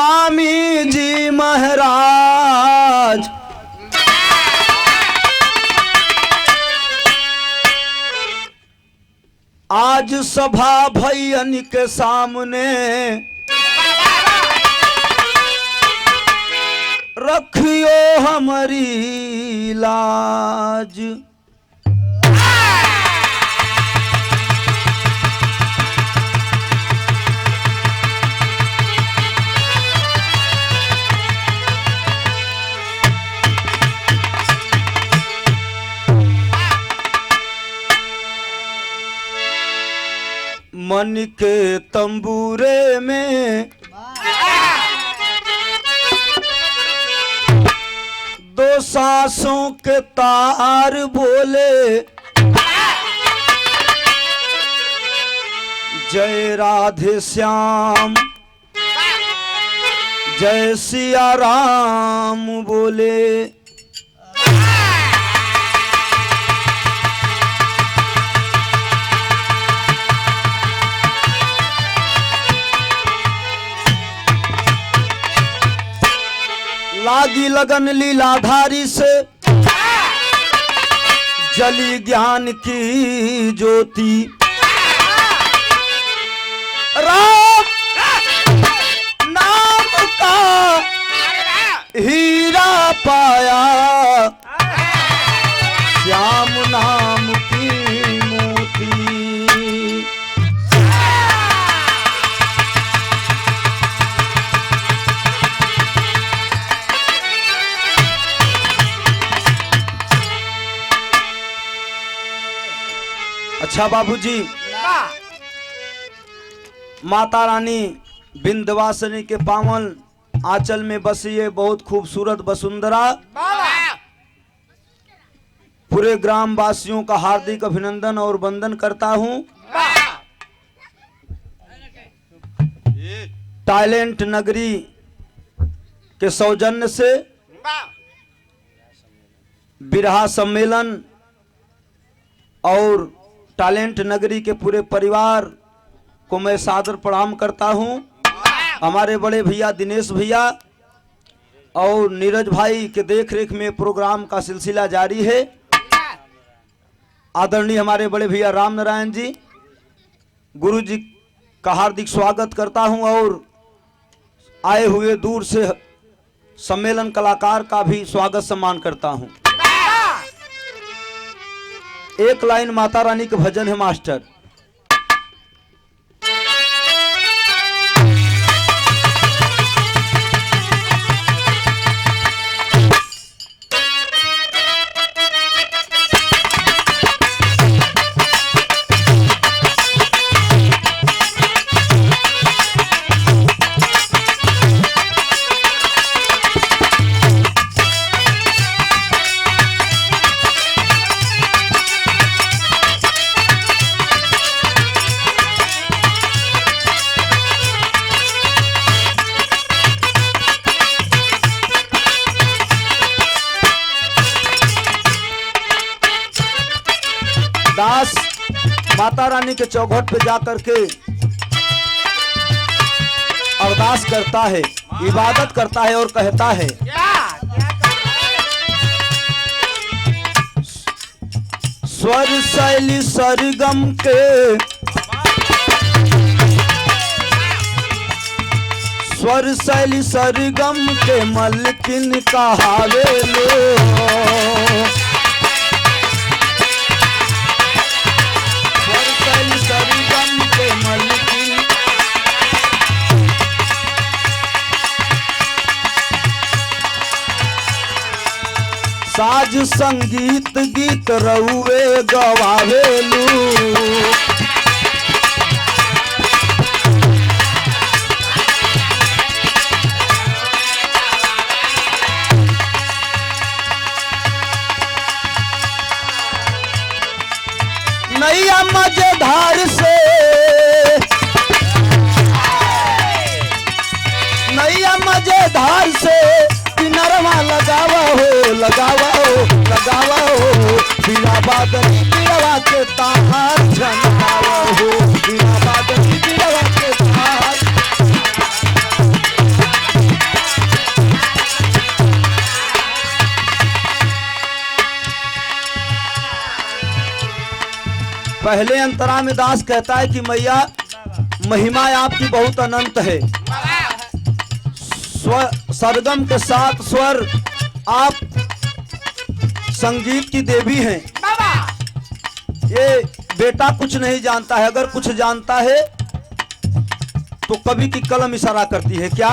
स्वामी जी महाराज आज सभा भैयन के सामने रखियो हमारी लाज। मन के तंबूरे में दो सांसों के तार बोले, जय राधे श्याम जय सिया राम बोले। लागी लगन लीलाधारी से जली ज्ञान की ज्योति, राम नाम का हीरा पाया, श्याम नाम की मोती। अच्छा बाबूजी, माता रानी विंध्यवासिनी के पावन आंचल में बसी है बहुत खूबसूरत वसुंधरा। पूरे ग्राम वासियों का हार्दिक अभिनंदन और वंदन करता हूं। टैलेंट नगरी के सौजन्य से बिरहा सम्मेलन और टैलेंट नगरी के पूरे परिवार को मैं सादर प्रणाम करता हूं। हमारे बड़े भैया दिनेश भैया और नीरज भाई के देखरेख में प्रोग्राम का सिलसिला जारी है। आदरणीय हमारे बड़े भैया राम नारायण जी, गुरु जी का हार्दिक स्वागत करता हूं और आए हुए दूर से सम्मेलन कलाकार का भी स्वागत सम्मान करता हूं। एक लाइन माता रानी के भजन है मास्टर। दास माता रानी के चौखट पे जाकर के अरदास करता है, इबादत करता है और कहता है, स्वर शैली सरगम के, स्वर शैली सरगम के मलकिन कहावे लो। साज संगीत गीत रउए गवावेलू, नैया मजेदार से, नैया मजेदार से किनरवा लगावा हो, लगावा हो, लगावा हो, बिना बादल बिरवा के ताहार झनकावा हो, बिना बादल बिरवा के ताहार। पहले अंतरा में दास कहता है कि मैया महिमा आपकी बहुत अनंत है, सरगम के साथ स्वर आप संगीत की देवी हैं। ये बेटा कुछ नहीं जानता है, अगर कुछ जानता है तो कवि की कलम इशारा करती है। क्या?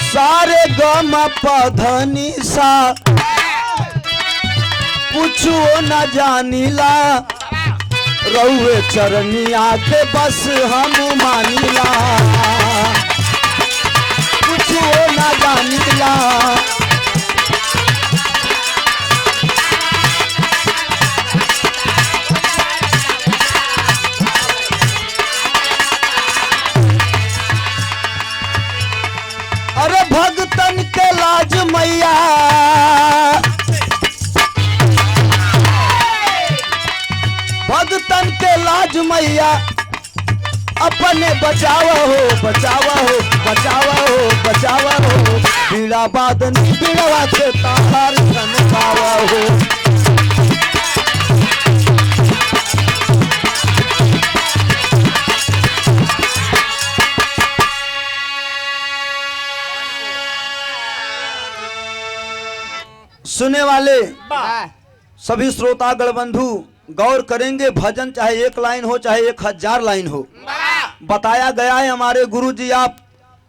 सारे गम पधनी सा कुछो न जानिला, रहुए चरनिया के बस हम मानिला, कुछो न जानिला। अरे भगतन के लाज मैया, भगतन के लाज मैया, अपने बचावा हो बचावा हो बचावा हो बचावा हो, बीड़ा बादनी बीड़वा के तार झनकावा हो। सुने वाले सभी श्रोतागण बंधु गौर करेंगे, भजन चाहे एक लाइन हो चाहे 1000 लाइन हो, बताया गया है हमारे गुरु जी आप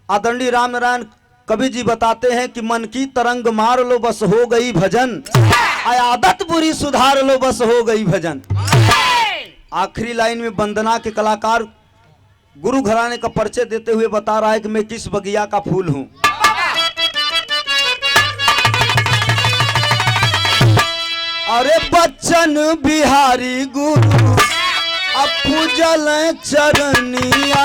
आदरणीय राम नारायण कवि जी बताते हैं कि मन की तरंग मार लो बस हो गई भजन, आदत बुरी सुधार लो बस हो गई भजन। आखिरी लाइन में वंदना के कलाकार गुरु घराने का परिचय देते हुए बता रहा है कि मैं किस बगिया का फूल हूं। अरे बच्चन बिहारी गुरु अपू जल चरनिया,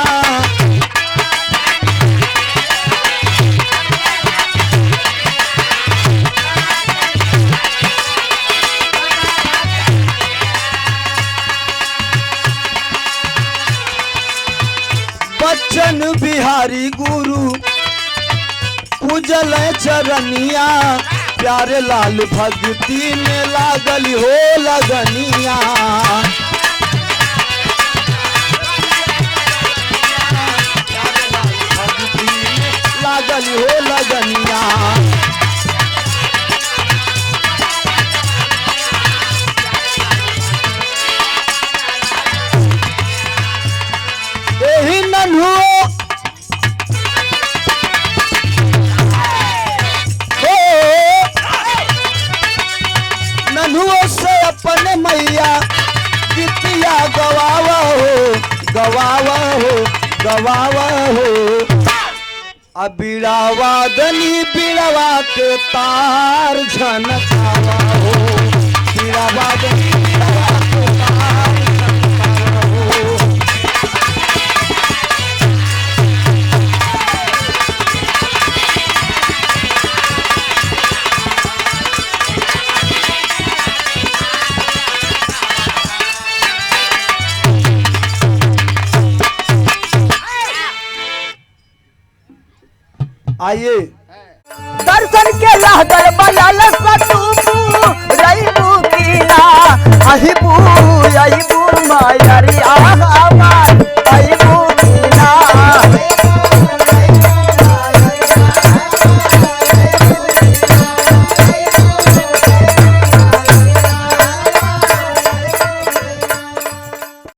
बच्चन बिहारी गुरु पूजल चरनिया, प्यारे लाल भक्ति में लागल हो लगनिया, प्यारे लाल भक्ति में लागल हो लगनिया। यही नन्हुओ से अपने मैया गीतिया गवावा हो गवावा हो गवावा हो, अब बीड़ा वादनी बीड़वा के तार झनकावा हो, बीड़ा वादनी बीड़वा के तार झनकावा हो। आइए दर्शन के लागल बा